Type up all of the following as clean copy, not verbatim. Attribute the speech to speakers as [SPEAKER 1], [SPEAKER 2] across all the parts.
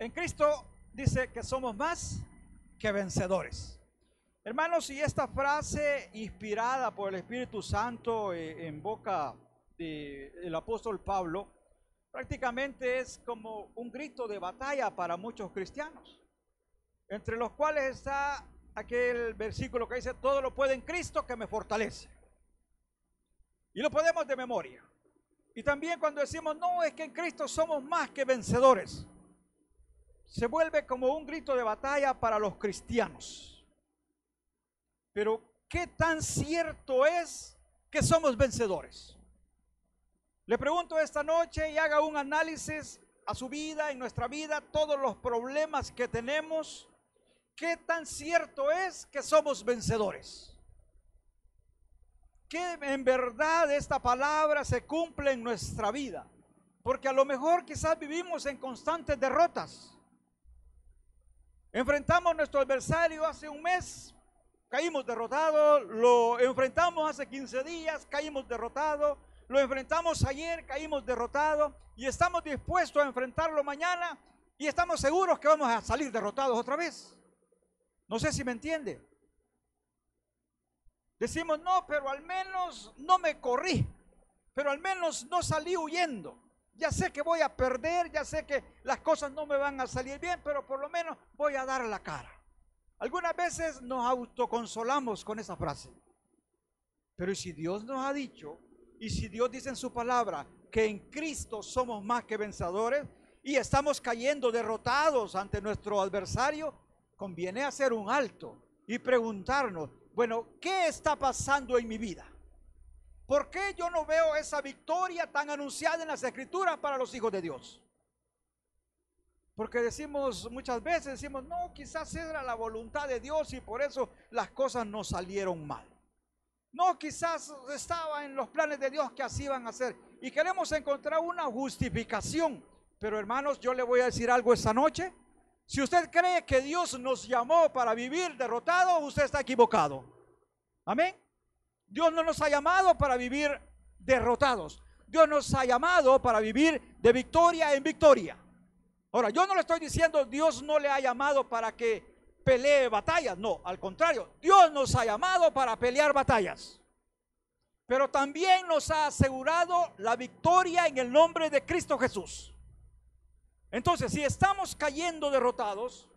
[SPEAKER 1] En Cristo dice que somos más que vencedores. Hermanos, y esta frase inspirada por el Espíritu Santo en boca del apóstol Pablo, prácticamente es como un grito de batalla para muchos cristianos, entre los cuales está aquel versículo que dice: todo lo puedo en Cristo que me fortalece. Y lo podemos de memoria. Y también cuando decimos, no, es que en Cristo somos más que vencedores, se vuelve como un grito de batalla para los cristianos. Pero, ¿qué tan cierto es que somos vencedores? Le pregunto esta noche y haga un análisis a su vida, en nuestra vida, todos los problemas que tenemos. ¿Qué tan cierto es que somos vencedores? Que en verdad esta palabra se cumple en nuestra vida, porque a lo mejor quizás vivimos en constantes derrotas. Enfrentamos a nuestro adversario hace un mes, caímos derrotados. Lo enfrentamos hace 15 días, caímos derrotados. Lo enfrentamos ayer, caímos derrotados, y estamos dispuestos a enfrentarlo mañana y estamos seguros que vamos a salir derrotados otra vez. No sé si me entiende. Decimos, no, pero al menos no me corrí, pero al menos no salí huyendo. Ya sé que voy a perder, ya sé que las cosas no me van a salir bien, pero por lo menos voy a dar la cara. Algunas veces nos autoconsolamos con esa frase. Pero ¿y si Dios nos ha dicho, y si Dios dice en su palabra que en Cristo somos más que vencedores y estamos cayendo derrotados ante nuestro adversario? Conviene hacer un alto y preguntarnos, bueno, ¿qué está pasando en mi vida? ¿Por qué yo no veo esa victoria tan anunciada en las Escrituras para los hijos de Dios? Porque decimos muchas veces, no, quizás era la voluntad de Dios y por eso las cosas no salieron mal. No, quizás estaba en los planes de Dios que así iban a ser. Y queremos encontrar una justificación. Pero hermanos, yo le voy a decir algo esta noche. Si usted cree que Dios nos llamó para vivir derrotados, usted está equivocado. Amén. Dios no nos ha llamado para vivir derrotados. Dios nos ha llamado para vivir de victoria en victoria. Ahora, yo no le estoy diciendo Dios no le ha llamado para que pelee batallas. No, al contrario, Dios nos ha llamado para pelear batallas. Pero también nos ha asegurado la victoria en el nombre de Cristo Jesús. Entonces, si estamos cayendo derrotados,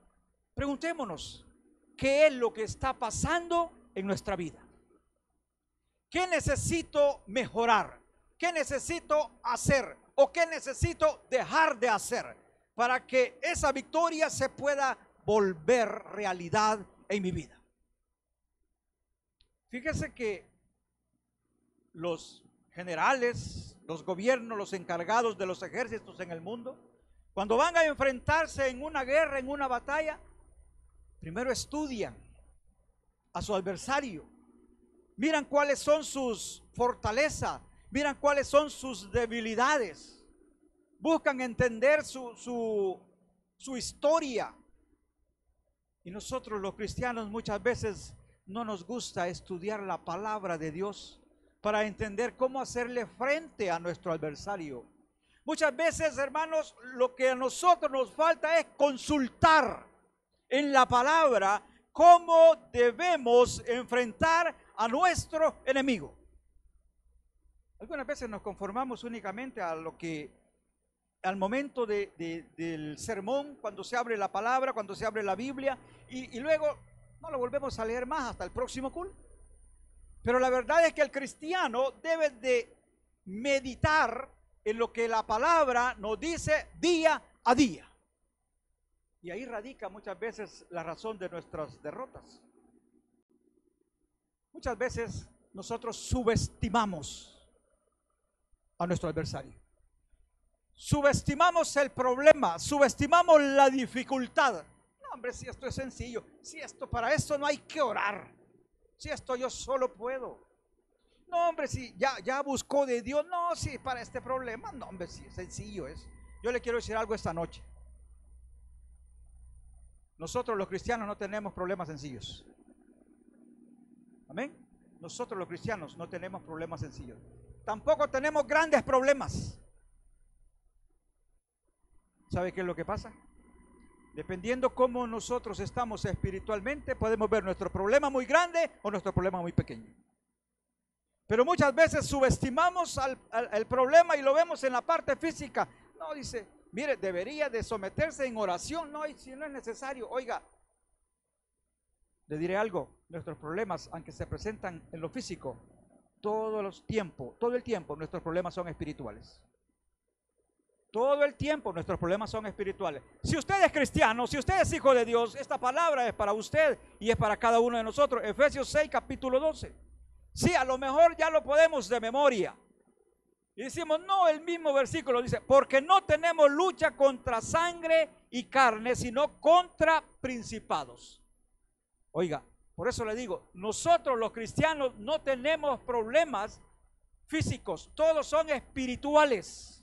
[SPEAKER 1] preguntémonos, ¿qué es lo que está pasando en nuestra vida? ¿Qué necesito mejorar? ¿Qué necesito hacer? ¿O qué necesito dejar de hacer para que esa victoria se pueda volver realidad en mi vida? Fíjese que los generales, los gobiernos, los encargados de los ejércitos en el mundo, cuando van a enfrentarse en una guerra, en una batalla, primero estudian a su adversario, miran cuáles son sus fortalezas, miran cuáles son sus debilidades, buscan entender su historia. Y nosotros los cristianos muchas veces no nos gusta estudiar la palabra de Dios para entender cómo hacerle frente a nuestro adversario. Muchas veces, hermanos, lo que a nosotros nos falta es consultar en la palabra cómo debemos enfrentar a nuestro enemigo. Algunas veces nos conformamos únicamente a lo que al momento del sermón, cuando se abre la palabra, cuando se abre la Biblia, y luego no lo volvemos a leer más hasta el próximo culto. Pero la verdad es que el cristiano debe de meditar en lo que la palabra nos dice día a día. Y ahí radica muchas veces la razón de nuestras derrotas. Muchas veces nosotros subestimamos a nuestro adversario. Subestimamos el problema, subestimamos la dificultad. No, hombre, si esto es sencillo, si esto, para esto no hay que orar, si esto yo solo puedo. No, hombre, si ya buscó de Dios, no, si para este problema, no, hombre, si sencillo es. Yo le quiero decir algo esta noche. Nosotros los cristianos no tenemos problemas sencillos. Amén. Nosotros los cristianos no tenemos problemas sencillos. Tampoco tenemos grandes problemas. ¿Sabe qué es lo que pasa? Dependiendo cómo nosotros estamos espiritualmente, podemos ver nuestro problema muy grande o nuestro problema muy pequeño. Pero muchas veces subestimamos el problema y lo vemos en la parte física. No, dice, mire, debería de someterse en oración. No, y si no es necesario, oiga, le diré algo, nuestros problemas, aunque se presentan en lo físico, todo el tiempo nuestros problemas son espirituales. Todo el tiempo nuestros problemas son espirituales. Si usted es cristiano, si usted es hijo de Dios, esta palabra es para usted y es para cada uno de nosotros. Efesios 6, capítulo 12. Sí, a lo mejor ya lo podemos de memoria. Y decimos, no, el mismo versículo dice, porque no tenemos lucha contra sangre y carne, sino contra principados. Oiga, por eso le digo, nosotros los cristianos no tenemos problemas físicos, todos son espirituales.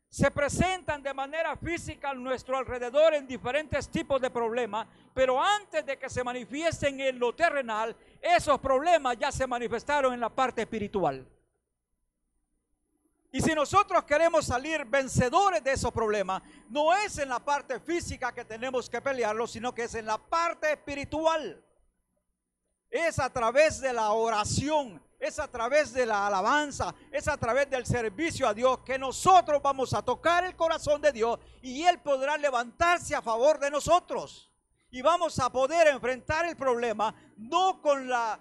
[SPEAKER 1] Se presentan de manera física a nuestro alrededor en diferentes tipos de problemas, pero antes de que se manifiesten en lo terrenal, esos problemas ya se manifestaron en la parte espiritual. Y si nosotros queremos salir vencedores de esos problemas, no es en la parte física que tenemos que pelearlo, sino que es en la parte espiritual. Es a través de la oración, es a través de la alabanza, es a través del servicio a Dios que nosotros vamos a tocar el corazón de Dios y Él podrá levantarse a favor de nosotros. Y vamos a poder enfrentar el problema no con la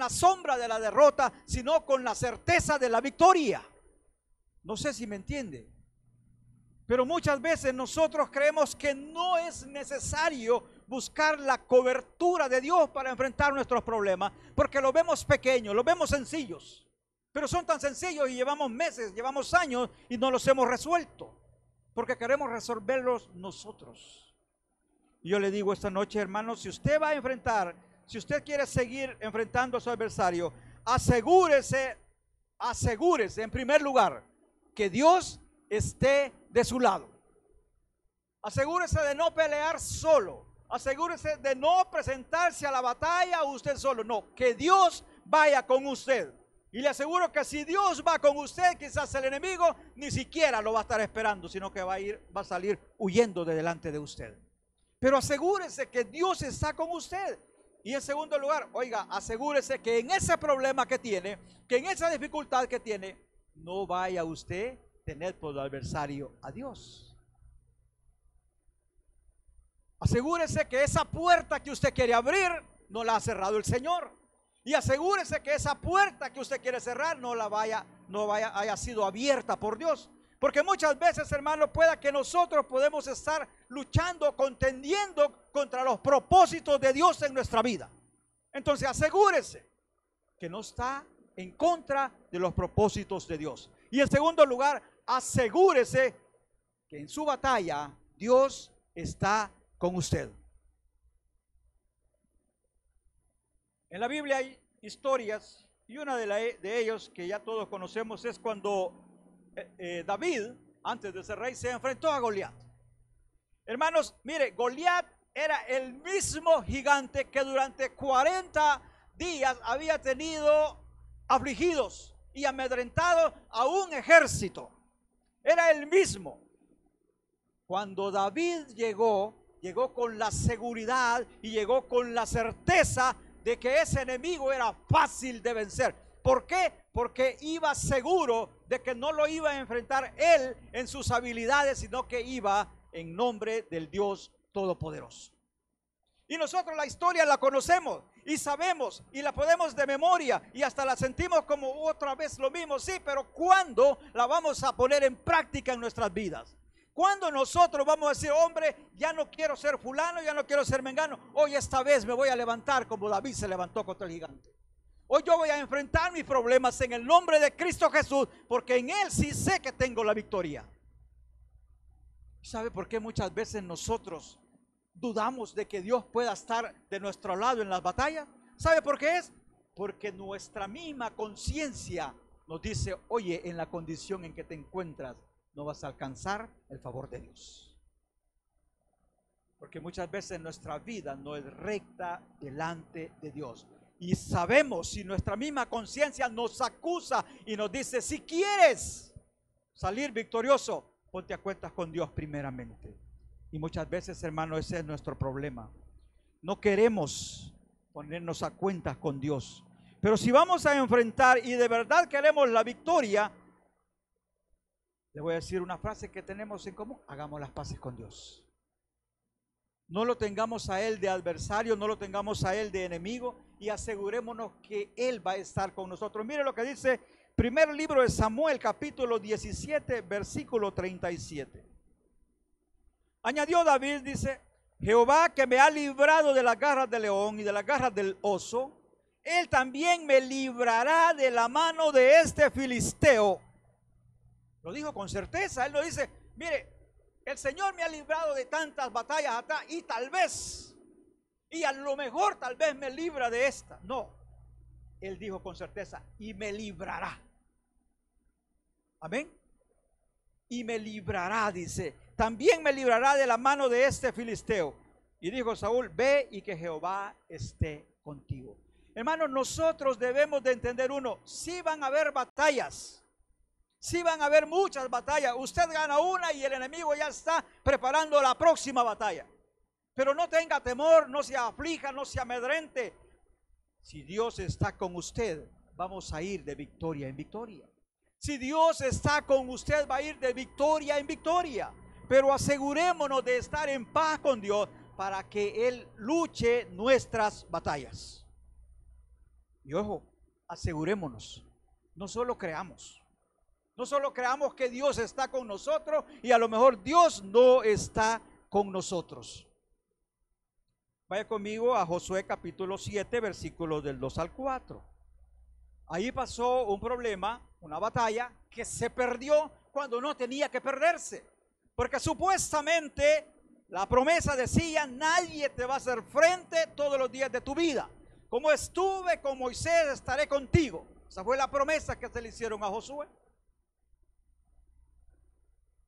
[SPEAKER 1] sombra de la derrota, sino con la certeza de la victoria. No sé si me entiende. Pero muchas veces nosotros creemos que no es necesario buscar la cobertura de Dios para enfrentar nuestros problemas, porque los vemos pequeños, los vemos sencillos, pero son tan sencillos y llevamos meses, llevamos años y no los hemos resuelto, porque queremos resolverlos nosotros. Y yo le digo esta noche, hermanos, si usted va a enfrentar, si usted quiere seguir enfrentando a su adversario, asegúrese en primer lugar que Dios esté de su lado. Asegúrese de no pelear solo. Asegúrese de no presentarse a la batalla usted solo. No, que Dios vaya con usted. Y le aseguro que si Dios va con usted, quizás el enemigo ni siquiera lo va a estar esperando, sino que va a salir huyendo de delante de usted. Pero asegúrese que Dios está con usted. Y en segundo lugar, oiga, asegúrese que en ese problema que tiene, que en esa dificultad que tiene, no vaya usted a tener por adversario a Dios. Asegúrese que esa puerta que usted quiere abrir no la ha cerrado el Señor. Y asegúrese que esa puerta que usted quiere cerrar no haya sido abierta por Dios. Porque muchas veces, hermano, pueda que nosotros podemos estar luchando, contendiendo contra los propósitos de Dios en nuestra vida. Entonces asegúrese que no está en contra de los propósitos de Dios. Y en segundo lugar, asegúrese que en su batalla Dios está con usted. En la Biblia hay historias y una de ellos que ya todos conocemos es cuando David, antes de ser rey, se enfrentó a Goliat. Hermanos, mire, Goliat era el mismo gigante que durante 40 días había tenido afligidos y amedrentado a un ejército. Era el mismo. Cuando David llegó con la seguridad y llegó con la certeza de que ese enemigo era fácil de vencer. ¿Por qué? Porque iba seguro de que no lo iba a enfrentar él en sus habilidades, sino que iba en nombre del Dios Todopoderoso. Y nosotros la historia la conocemos y sabemos y la podemos de memoria y hasta la sentimos como otra vez lo mismo. Sí, pero ¿cuándo la vamos a poner en práctica en nuestras vidas? ¿Cuándo nosotros vamos a decir, hombre, ya no quiero ser fulano, ya no quiero ser mengano? Hoy esta vez me voy a levantar como David se levantó contra el gigante. Hoy yo voy a enfrentar mis problemas en el nombre de Cristo Jesús, porque en Él sí sé que tengo la victoria. ¿Sabe por qué muchas veces nosotros dudamos de que Dios pueda estar de nuestro lado en las batallas? ¿Sabe por qué es? Porque nuestra misma conciencia nos dice, oye, en la condición en que te encuentras, no vas a alcanzar el favor de Dios. Porque muchas veces nuestra vida no es recta delante de Dios. Y sabemos, si nuestra misma conciencia nos acusa y nos dice, si quieres salir victorioso, ponte a cuentas con Dios primeramente. Y muchas veces, hermano, ese es nuestro problema. No queremos ponernos a cuentas con Dios. Pero si vamos a enfrentar y de verdad queremos la victoria, le voy a decir una frase que tenemos en común: hagamos las paces con Dios. No lo tengamos a Él de adversario, no lo tengamos a Él de enemigo, y asegurémonos que Él va a estar con nosotros. Mire lo que dice primer libro de Samuel, capítulo 17, versículo 37. Añadió David, dice: Jehová, que me ha librado de las garras del león y de las garras del oso, Él también me librará de la mano de este filisteo. Lo dijo con certeza. Él lo dice: mire, el Señor me ha librado de tantas batallas atrás, y tal vez, y a lo mejor tal vez me libra de esta. No, Él dijo con certeza: y me librará. Amén. Y me librará, dice, también me librará de la mano de este filisteo. Y dijo Saúl: ve y que Jehová esté contigo. Hermanos, nosotros debemos de entender sí van a haber batallas. Sí van a haber muchas batallas. Usted gana una y el enemigo ya está preparando la próxima batalla. Pero no tenga temor, no se aflija, no se amedrente. Si Dios está con usted, vamos a ir de victoria en victoria. Si Dios está con usted, va a ir de victoria en victoria. Pero asegurémonos de estar en paz con Dios para que Él luche nuestras batallas. Y ojo, asegurémonos, no solo creamos. No solo creamos que Dios está con nosotros y a lo mejor Dios no está con nosotros. Vaya conmigo a Josué capítulo 7, versículos del 2 al 4. Ahí pasó un problema, una batalla que se perdió cuando no tenía que perderse. Porque supuestamente la promesa decía: nadie te va a hacer frente todos los días de tu vida. Como estuve con Moisés, estaré contigo. Esa fue la promesa que se le hicieron a Josué.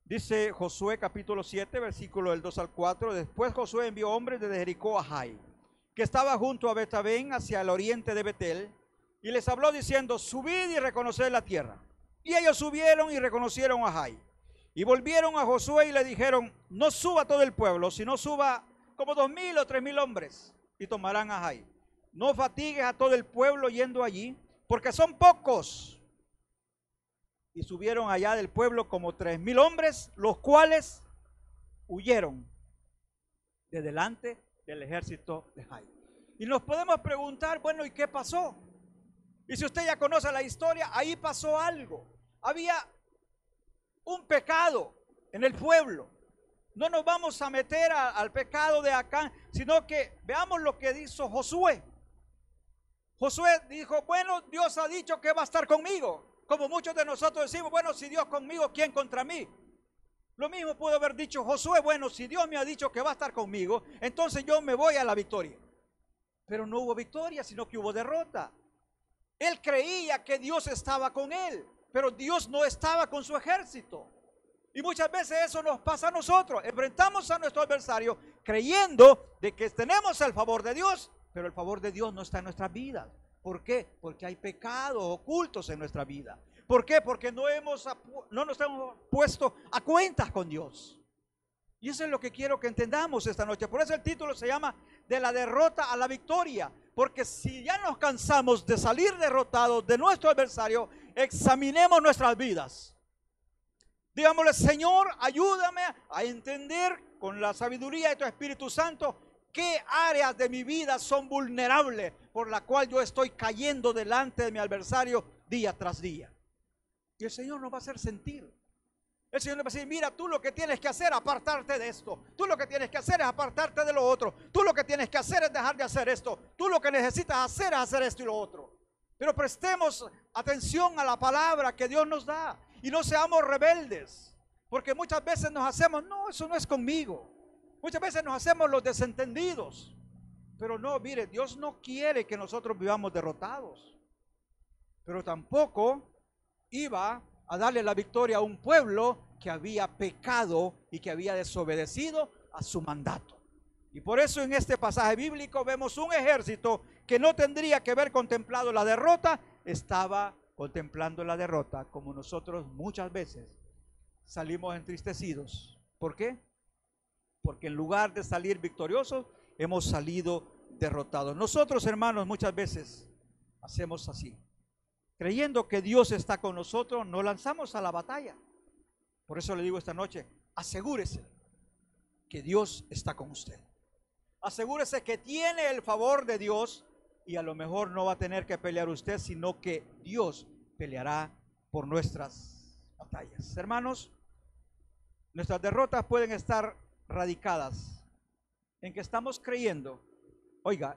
[SPEAKER 1] Dice Josué capítulo 7, versículo del 2 al 4. Después Josué envió hombres desde Jericó a Jai, que estaba junto a Betabén, hacia el oriente de Betel, y les habló diciendo: subid y reconoced la tierra. Y ellos subieron y reconocieron a Jai. Y volvieron a Josué y le dijeron: no suba todo el pueblo, sino suba como 2,000 o 3,000 hombres, y tomarán a Jai. No fatigues a todo el pueblo yendo allí, porque son pocos. Y subieron allá del pueblo como 3,000 hombres, los cuales huyeron de delante del ejército de Jai. Y nos podemos preguntar: bueno, ¿y qué pasó? Y si usted ya conoce la historia, ahí pasó algo. Había un pecado en el pueblo. No nos vamos a meter al pecado de Acán, sino que veamos lo que hizo Josué. Josué dijo: bueno, Dios ha dicho que va a estar conmigo. Como muchos de nosotros decimos: bueno, si Dios conmigo, ¿quién contra mí? Lo mismo pudo haber dicho Josué: bueno, si Dios me ha dicho que va a estar conmigo, entonces yo me voy a la victoria. Pero no hubo victoria, sino que hubo derrota. Él creía que Dios estaba con él, pero Dios no estaba con su ejército. Y muchas veces eso nos pasa a nosotros. Enfrentamos a nuestro adversario creyendo de que tenemos el favor de Dios, pero el favor de Dios no está en nuestras vidas. ¿Por qué? Porque hay pecados ocultos en nuestra vida. ¿Por qué? Porque no nos hemos puesto a cuentas con Dios. Y eso es lo que quiero que entendamos esta noche. Por eso el título se llama De la derrota a la victoria. Porque si ya nos cansamos de salir derrotados de nuestro adversario, examinemos nuestras vidas. Digámosle: Señor, ayúdame a entender con la sabiduría de tu Espíritu Santo qué áreas de mi vida son vulnerables, por la cual yo estoy cayendo delante de mi adversario día tras día. Y el Señor nos va a hacer sentir. El Señor nos va a decir: mira, tú lo que tienes que hacer es apartarte de esto. Tú lo que tienes que hacer es apartarte de lo otro. Tú lo que tienes que hacer es dejar de hacer esto. Tú lo que necesitas hacer es hacer esto y lo otro. Pero prestemos atención a la palabra que Dios nos da y no seamos rebeldes. Porque muchas veces nos hacemos: no, eso no es conmigo. Muchas veces nos hacemos los desentendidos. Pero no, mire, Dios no quiere que nosotros vivamos derrotados. Pero tampoco iba a darle la victoria a un pueblo que había pecado y que había desobedecido a su mandato. Y por eso en este pasaje bíblico vemos un ejército que no tendría que haber contemplado la derrota, estaba contemplando la derrota, como nosotros muchas veces salimos entristecidos. ¿Por qué? porque en lugar de salir victoriosos, hemos salido derrotados. Nosotros, hermanos, muchas veces hacemos así. Creyendo que Dios está con nosotros, nos lanzamos a la batalla. Por eso le digo esta noche, asegúrese que Dios está con usted. Asegúrese que tiene el favor de Dios y a lo mejor no va a tener que pelear usted, sino que Dios peleará por nuestras batallas. Hermanos, nuestras derrotas pueden estar radicadas en que estamos creyendo,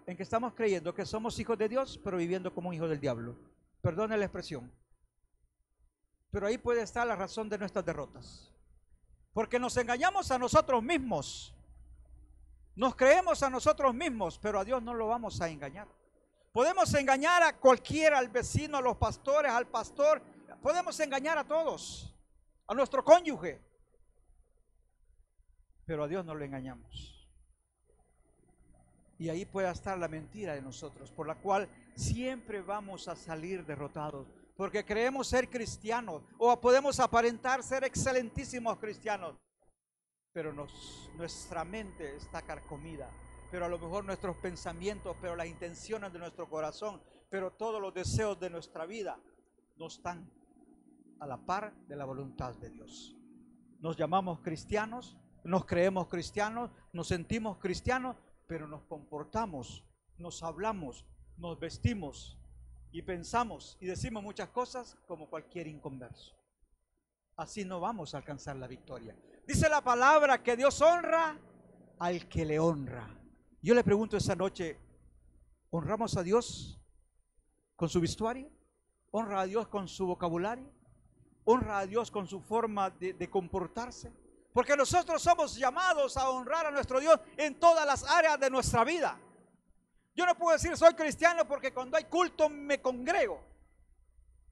[SPEAKER 1] en que estamos creyendo que somos hijos de Dios, pero viviendo como hijos del diablo. Perdone la expresión. Pero ahí puede estar la razón de nuestras derrotas. Porque nos engañamos a nosotros mismos. Nos creemos a nosotros mismos, pero a Dios no lo vamos a engañar. Podemos engañar a cualquiera, al vecino, a los pastores, al pastor. Podemos engañar a todos, a nuestro cónyuge. Pero a Dios no lo engañamos. Y ahí puede estar la mentira de nosotros, por la cual siempre vamos a salir derrotados. Porque creemos ser cristianos, o podemos aparentar ser excelentísimos cristianos, pero nuestra mente está carcomida, pero a lo mejor nuestros pensamientos, pero las intenciones de nuestro corazón, pero todos los deseos de nuestra vida no están a la par de la voluntad de Dios. Nos llamamos cristianos, nos creemos cristianos, nos sentimos cristianos, pero nos comportamos, nos hablamos, nos vestimos y pensamos y decimos muchas cosas como cualquier inconverso. Así no vamos a alcanzar la victoria. Dice la palabra que Dios honra al que le honra. Yo le pregunto esta noche, ¿honramos a Dios con su vestuario? ¿Honra a Dios con su vocabulario? ¿Honra a Dios con su forma de comportarse? Porque nosotros somos llamados a honrar a nuestro Dios en todas las áreas de nuestra vida. Yo no puedo decir soy cristiano porque cuando hay culto me congrego.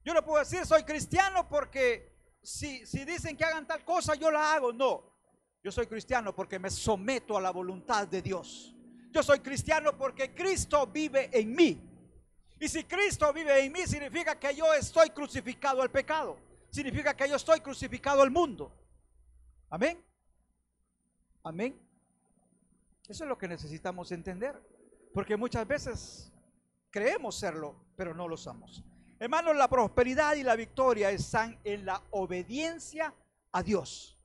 [SPEAKER 1] Yo no puedo decir soy cristiano porque si dicen que hagan tal cosa yo la hago. No, yo soy cristiano porque me someto a la voluntad de Dios. Yo soy cristiano porque Cristo vive en mí. Y si Cristo vive en mí significa que yo estoy crucificado al pecado. Significa que yo estoy crucificado al mundo. Amén. Amén. Eso es lo que necesitamos entender. Porque muchas veces creemos serlo, pero no lo somos. Hermanos, la prosperidad y la victoria están en la obediencia a Dios.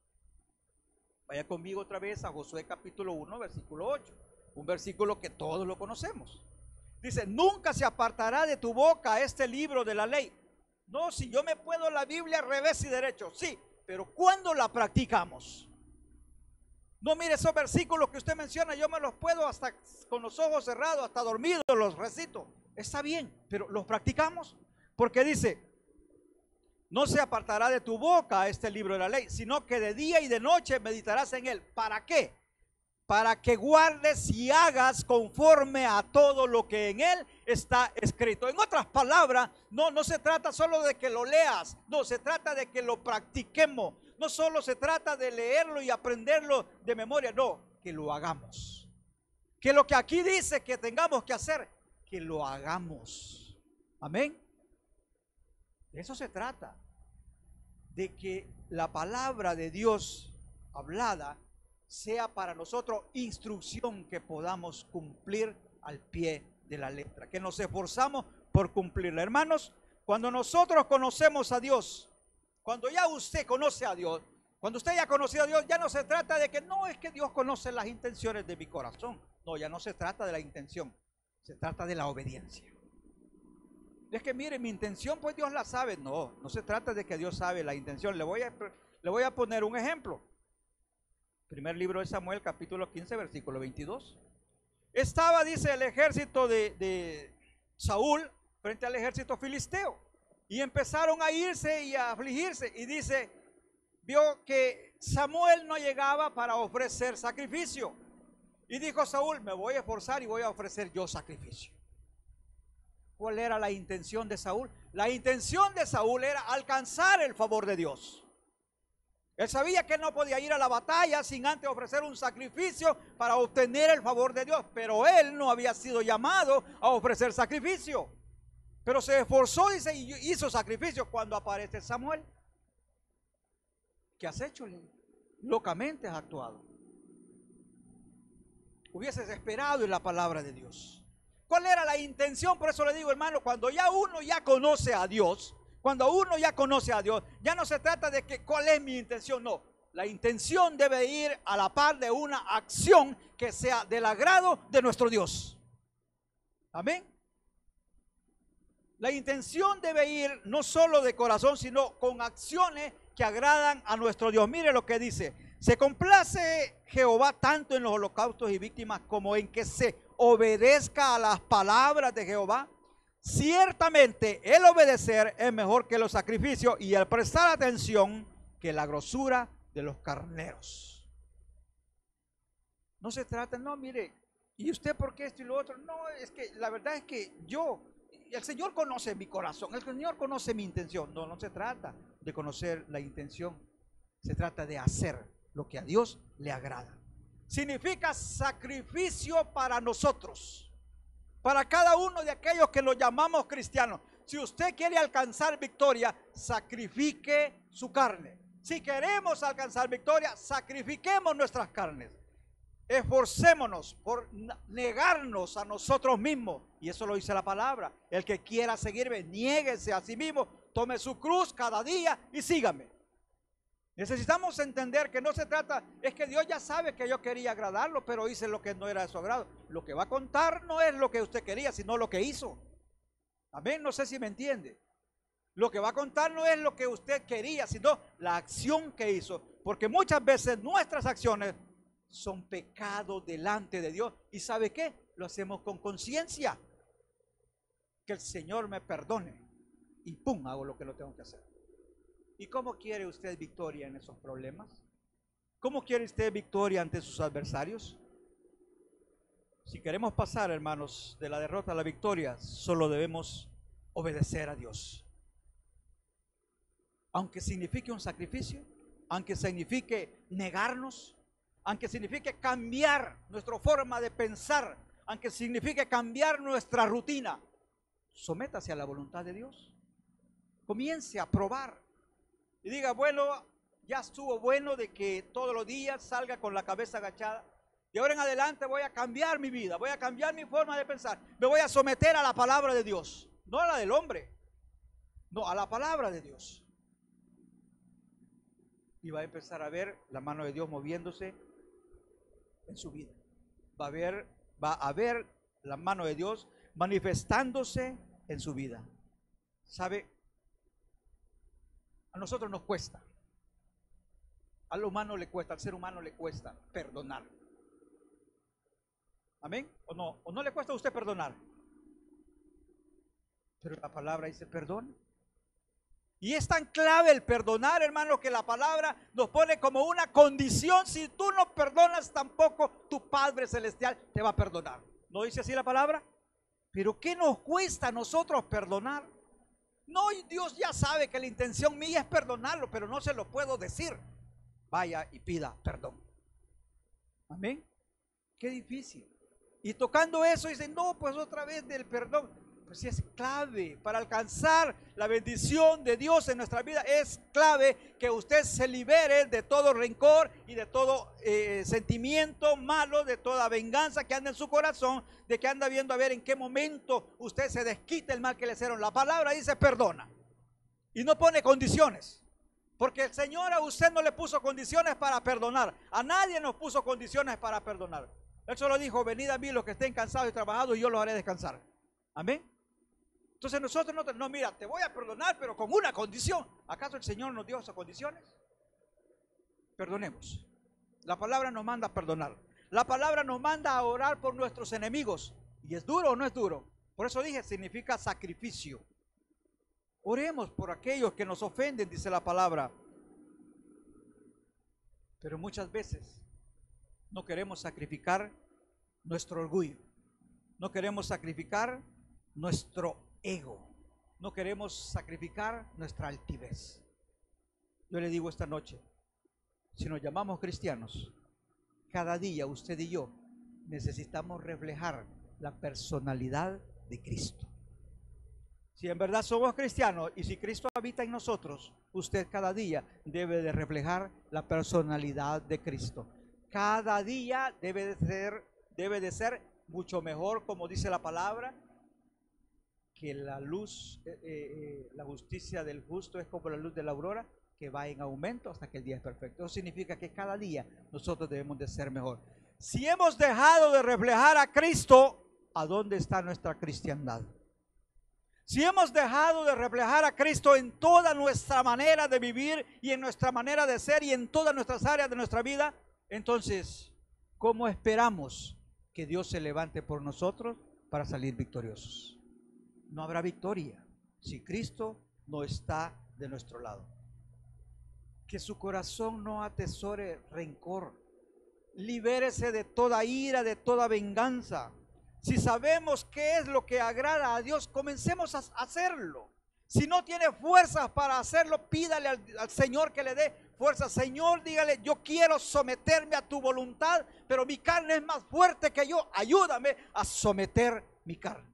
[SPEAKER 1] Vaya conmigo otra vez a Josué capítulo 1, versículo 8. Un versículo que todos lo conocemos. Dice, nunca se apartará de tu boca este libro de la ley. No, si yo me puedo la Biblia revés y derecho, sí, pero ¿cuándo la practicamos? No, mire esos versículos que usted menciona, yo me los puedo hasta con los ojos cerrados, hasta dormido los recito. Está bien, pero ¿los practicamos? Porque dice, no se apartará de tu boca este libro de la ley, sino que de día y de noche meditarás en él. ¿Para qué? Para que guardes y hagas conforme a todo lo que en él está escrito. En otras palabras, no se trata solo de que lo leas, no, se trata de que lo practiquemos. No solo se trata de leerlo y aprenderlo de memoria, no, que lo hagamos. Que lo que aquí dice que tengamos que hacer, que lo hagamos. Amén. De eso se trata. De que la palabra de Dios hablada sea para nosotros instrucción que podamos cumplir al pie de la letra. Que nos esforzamos por cumplirla. Hermanos, cuando nosotros conocemos a Dios, cuando ya usted conoce a Dios, cuando usted ya ha conocido a Dios, ya no se trata de que no es que Dios conoce las intenciones de mi corazón. No, ya no se trata de la intención, se trata de la obediencia. Es que mire, mi intención pues Dios la sabe. No, no se trata de que Dios sabe la intención. Le voy a poner un ejemplo. Primer libro de Samuel, capítulo 15, versículo 22. Estaba, dice, el ejército de Saúl frente al ejército filisteo. Y empezaron a irse y a afligirse. Y dice, vio que Samuel no llegaba para ofrecer sacrificio. Y dijo Saúl, me voy a esforzar y voy a ofrecer yo sacrificio. ¿Cuál era la intención de Saúl? La intención de Saúl era alcanzar el favor de Dios. Él sabía que no podía ir a la batalla sin antes ofrecer un sacrificio para obtener el favor de Dios. Pero él no había sido llamado a ofrecer sacrificio. Pero se esforzó, dice, y hizo sacrificio. Cuando aparece Samuel, ¿qué has hecho? Locamente has actuado. hubieses esperado en la palabra de Dios. ¿Cuál era la intención? Por eso le digo, hermano, cuando ya uno ya conoce a Dios, cuando uno ya conoce a Dios, ya no se trata de que cuál es mi intención, no. La intención debe ir a la par de una acción que sea del agrado de nuestro Dios. Amén. La intención debe ir no solo de corazón, sino con acciones que agradan a nuestro Dios. Mire lo que dice: se complace Jehová tanto en los holocaustos y víctimas como en que se obedezca a las palabras de Jehová. Ciertamente el obedecer es mejor que los sacrificios y el prestar atención que la grosura de los carneros. No se trata, no, mire, ¿y usted por qué esto y lo otro? No, es que la verdad es que el Señor conoce mi corazón, el Señor conoce mi intención. No, no se trata de conocer la intención, se trata de hacer lo que a Dios le agrada. Significa sacrificio para nosotros, para cada uno de aquellos que lo llamamos cristianos. Si usted quiere alcanzar victoria, sacrifique su carne. Si queremos alcanzar victoria, sacrifiquemos nuestras carnes. Esforcémonos por negarnos a nosotros mismos. Y eso lo dice la palabra. El que quiera seguirme, niéguese a sí mismo, tome su cruz cada día y sígame. Necesitamos entender que no se trata, es que Dios ya sabe que yo quería agradarlo, pero hice lo que no era de su agrado. Lo que va a contar no es lo que usted quería, sino lo que hizo. Amén, no sé si me entiende. Lo que va a contar no es lo que usted quería, sino la acción que hizo. Porque muchas veces nuestras acciones son pecado delante de Dios. ¿Y sabe qué? Lo hacemos con conciencia. Que el Señor me perdone. Y pum, hago lo que no tengo que hacer. ¿Y cómo quiere usted victoria en esos problemas? ¿Cómo quiere usted victoria ante sus adversarios? Si queremos pasar, hermanos, de la derrota a la victoria, solo debemos obedecer a Dios. Aunque signifique un sacrificio, aunque signifique negarnos, aunque signifique cambiar nuestra forma de pensar, aunque signifique cambiar nuestra rutina, sométase a la voluntad de Dios. Comience a probar y diga, bueno, ya estuvo bueno de que todos los días salga con la cabeza agachada. De ahora en adelante voy a cambiar mi vida, voy a cambiar mi forma de pensar. Me voy a someter a la palabra de Dios, no a la del hombre, no, a la palabra de Dios. Y va a empezar a ver la mano de Dios moviéndose en su vida. Va a ver la mano de Dios manifestándose en su vida. ¿Sabe? A nosotros nos cuesta. Al humano le cuesta, al ser humano le cuesta perdonar. ¿Amén? ¿O no le cuesta a usted perdonar? Pero la palabra dice perdón. Y es tan clave el perdonar, hermano, que la palabra nos pone como una condición. Si tú no perdonas, tampoco tu Padre Celestial te va a perdonar. ¿No dice así la palabra? Pero ¿qué nos cuesta a nosotros perdonar? No, Dios ya sabe que la intención mía es perdonarlo, pero no se lo puedo decir. Vaya y pida perdón. Amén. Qué difícil. Y tocando eso dicen, no, pues otra vez del perdón. Pues sí, es clave para alcanzar la bendición de Dios en nuestra vida. Es clave que usted se libere de todo rencor y de todo sentimiento malo, de toda venganza que anda en su corazón, de que anda viendo a ver en qué momento usted se desquita el mal que le hicieron. La palabra dice perdona y no pone condiciones, porque el Señor a usted no le puso condiciones para perdonar. A nadie nos puso condiciones para perdonar. Él solo dijo, venid a mí los que estén cansados y trabajados y yo los haré descansar. Amén. Entonces nosotros no, mira, te voy a perdonar, pero con una condición. ¿Acaso el Señor nos dio esas condiciones? Perdonemos. La palabra nos manda a perdonar. La palabra nos manda a orar por nuestros enemigos. ¿Y es duro o no es duro? Por eso dije, significa sacrificio. Oremos por aquellos que nos ofenden, dice la palabra. Pero muchas veces no queremos sacrificar nuestro orgullo. No queremos sacrificar nuestro ego. No queremos sacrificar nuestra altivez. Yo le digo esta noche, si nos llamamos cristianos, cada día usted y yo necesitamos reflejar la personalidad de Cristo. Si en verdad somos cristianos y si Cristo habita en nosotros, usted cada día debe de reflejar la personalidad de Cristo. Cada día debe de ser debe de ser mucho mejor, como dice la palabra, que la luz, la justicia del justo es como la luz de la aurora, que va en aumento hasta que el día es perfecto. Eso significa que cada día nosotros debemos de ser mejor. Si hemos dejado de reflejar a Cristo, ¿a dónde está nuestra cristiandad? Si hemos dejado de reflejar a Cristo en toda nuestra manera de vivir y en nuestra manera de ser y en todas nuestras áreas de nuestra vida, entonces, ¿cómo esperamos que Dios se levante por nosotros para salir victoriosos? No habrá victoria si Cristo no está de nuestro lado. Que su corazón no atesore rencor. Libérese de toda ira, de toda venganza. Si sabemos qué es lo que agrada a Dios, comencemos a hacerlo. Si no tiene fuerzas para hacerlo, pídale al Señor que le dé fuerza. Señor, dígale, yo quiero someterme a tu voluntad, pero mi carne es más fuerte que yo. Ayúdame a someter mi carne.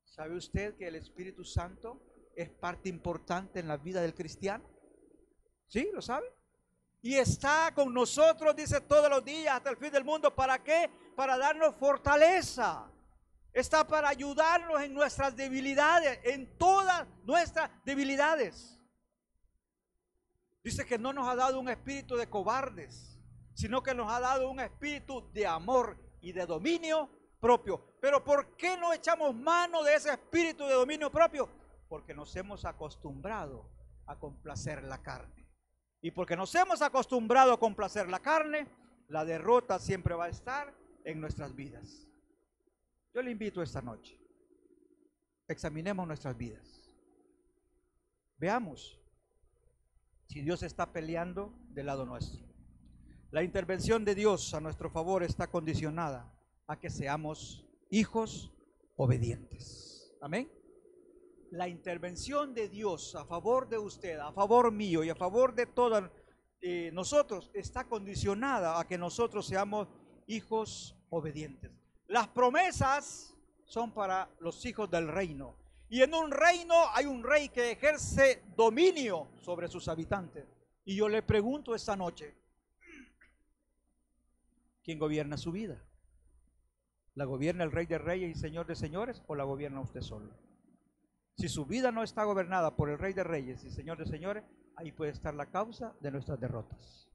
[SPEAKER 1] ¿Sabe usted que el Espíritu Santo es parte importante en la vida del cristiano? ¿Sí? ¿Lo sabe? Y está con nosotros, dice, todos los días hasta el fin del mundo. ¿Para qué? Para darnos fortaleza. Está para ayudarnos en nuestras debilidades, en todas nuestras debilidades. Dice que no nos ha dado un espíritu de cobardes, sino que nos ha dado un espíritu de amor y de dominio propio. Pero ¿por qué no echamos mano de ese espíritu de dominio propio? Porque nos hemos acostumbrado a complacer la carne. Y porque nos hemos acostumbrado a complacer la carne, la derrota siempre va a estar en nuestras vidas. Yo le invito esta noche, examinemos nuestras vidas. Veamos si Dios está peleando del lado nuestro. La intervención de Dios a nuestro favor está condicionada a que seamos hijos obedientes. Amén. La intervención de Dios a favor de usted, a favor mío y a favor de todos nosotros está condicionada a que nosotros seamos hijos obedientes. Las promesas son para los hijos del reino. Y en un reino hay un rey que ejerce dominio sobre sus habitantes. Y yo le pregunto esta noche, ¿quién gobierna su vida? ¿La gobierna el Rey de Reyes y Señor de Señores o la gobierna usted solo? Si su vida no está gobernada por el Rey de Reyes y Señor de Señores, ahí puede estar la causa de nuestras derrotas.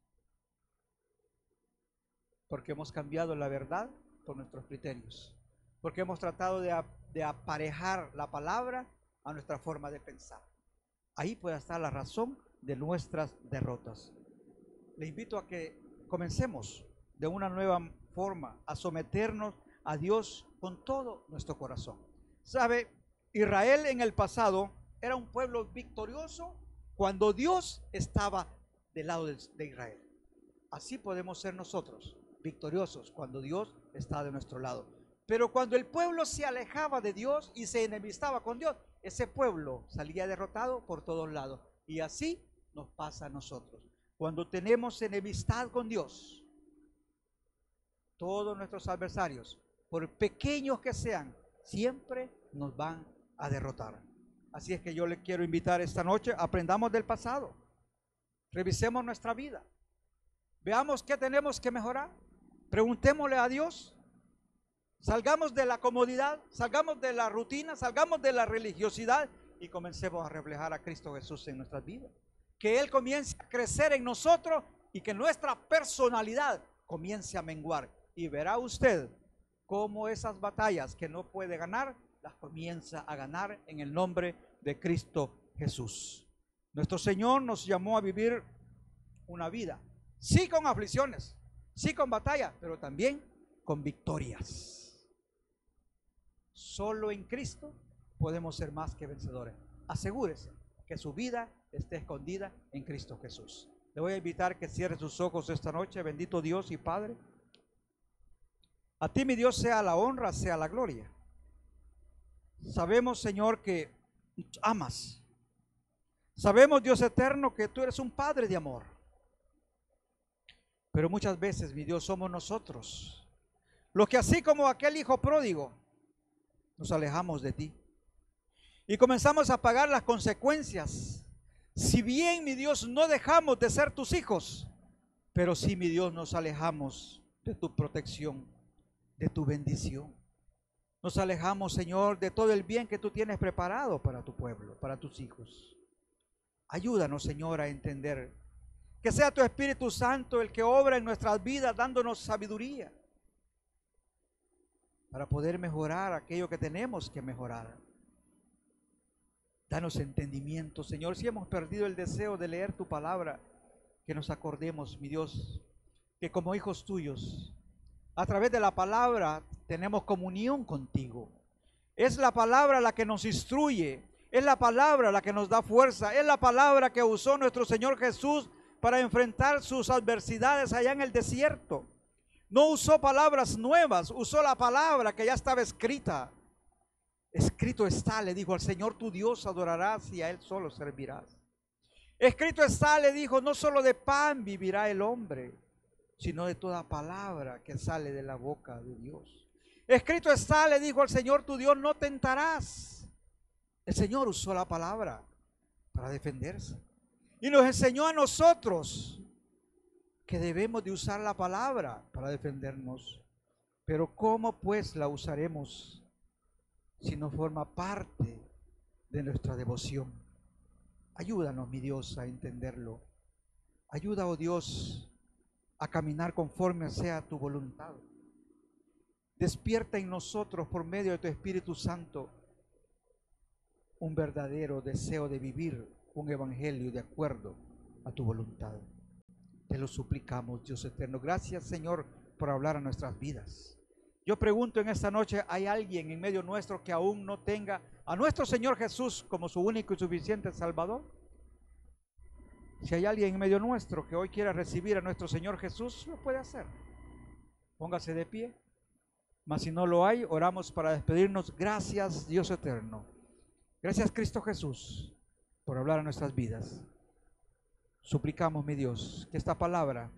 [SPEAKER 1] Porque hemos cambiado la verdad por nuestros criterios. Porque hemos tratado de aparejar la palabra a nuestra forma de pensar. Ahí puede estar la razón de nuestras derrotas. Le invito a que comencemos de una nueva forma a someternos a Dios con todo nuestro corazón. ¿Sabe? Israel en el pasado era un pueblo victorioso cuando Dios estaba del lado de Israel. Así podemos ser nosotros, victoriosos cuando Dios está de nuestro lado. Pero cuando el pueblo se alejaba de Dios y se enemistaba con Dios, ese pueblo salía derrotado por todos lados. Y así nos pasa a nosotros. Cuando tenemos enemistad con Dios, todos nuestros adversarios, por pequeños que sean, siempre nos van a derrotar. Así es que yo le quiero invitar esta noche, aprendamos del pasado, revisemos nuestra vida, veamos qué tenemos que mejorar, preguntémosle a Dios, salgamos de la comodidad, salgamos de la rutina, salgamos de la religiosidad y comencemos a reflejar a Cristo Jesús en nuestras vidas. Que Él comience a crecer en nosotros y que nuestra personalidad comience a menguar. Y verá usted cómo esas batallas que no puede ganar, las comienza a ganar en el nombre de Cristo Jesús. Nuestro Señor nos llamó a vivir una vida, sí con aflicciones, sí con batalla, pero también con victorias. Solo en Cristo podemos ser más que vencedores. Asegúrese que su vida esté escondida en Cristo Jesús. Le voy a invitar que cierre sus ojos esta noche. Bendito Dios y Padre, a ti, mi Dios, sea la honra, sea la gloria. Sabemos, Señor, que nos amas. Sabemos, Dios eterno, que tú eres un Padre de amor. Pero muchas veces, mi Dios, somos nosotros los que, así como aquel hijo pródigo, nos alejamos de ti y comenzamos a pagar las consecuencias. Si bien, mi Dios, no dejamos de ser tus hijos, Pero sí, mi Dios, nos alejamos de tu protección, de tu bendición. Nos alejamos, Señor, de todo el bien que tú tienes preparado para tu pueblo, para tus hijos. Ayúdanos, Señor, a entender. Que sea tu Espíritu Santo el que obra en nuestras vidas, dándonos sabiduría para poder mejorar aquello que tenemos que mejorar. Danos entendimiento, Señor. Si hemos perdido el deseo de leer tu palabra, que nos acordemos, mi Dios, que como hijos tuyos, a través de la palabra tenemos comunión contigo. Es la palabra la que nos instruye, es la palabra la que nos da fuerza, es la palabra que usó nuestro Señor Jesús para enfrentar sus adversidades allá en el desierto. No usó palabras nuevas, usó la palabra que ya estaba escrita. Escrito está, le dijo, al Señor tu Dios adorarás y a Él solo servirás. Escrito está, le dijo, no solo de pan vivirá el hombre, sino de toda palabra que sale de la boca de Dios. Escrito está, le dijo al Señor tu Dios, no tentarás. El Señor usó la palabra para defenderse. Y nos enseñó a nosotros que debemos de usar la palabra para defendernos. Pero ¿cómo pues la usaremos si no forma parte de nuestra devoción? Ayúdanos, mi Dios, a entenderlo. Ayuda, oh Dios, a caminar conforme sea tu voluntad. Despierta en nosotros, por medio de tu Espíritu Santo, un verdadero deseo de vivir un evangelio de acuerdo a tu voluntad. Te lo suplicamos, Dios eterno. Gracias, Señor, por hablar a nuestras vidas. Yo pregunto en esta noche, ¿hay alguien en medio nuestro que aún no tenga a nuestro Señor Jesús como su único y suficiente Salvador? Si hay alguien en medio nuestro que hoy quiera recibir a nuestro Señor Jesús, lo puede hacer. Póngase de pie. Mas si no lo hay, oramos para despedirnos. Gracias, Dios eterno. Gracias, Cristo Jesús, por hablar a nuestras vidas. Suplicamos, mi Dios, que esta palabra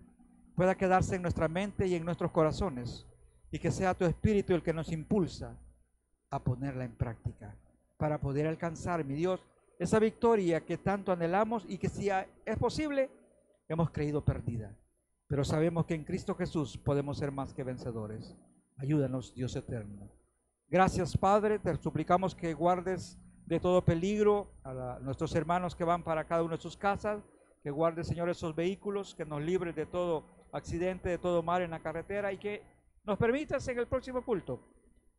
[SPEAKER 1] pueda quedarse en nuestra mente y en nuestros corazones, y que sea tu Espíritu el que nos impulsa a ponerla en práctica, para poder alcanzar, mi Dios, esa victoria que tanto anhelamos y que, si es posible, hemos creído perdida. Pero sabemos que en Cristo Jesús podemos ser más que vencedores. Ayúdanos, Dios eterno. Gracias, Padre. Te suplicamos que guardes de todo peligro a nuestros hermanos que van para cada una de sus casas, que guarde, Señor, esos vehículos, que nos libres de todo accidente, de todo mal en la carretera, y que nos permitas en el próximo culto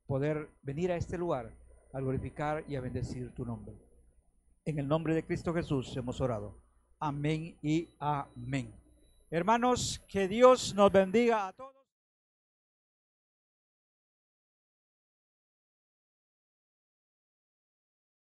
[SPEAKER 1] poder venir a este lugar a glorificar y a bendecir tu nombre. En el nombre de Cristo Jesús hemos orado. Amén y amén. Hermanos, que Dios nos bendiga a todos.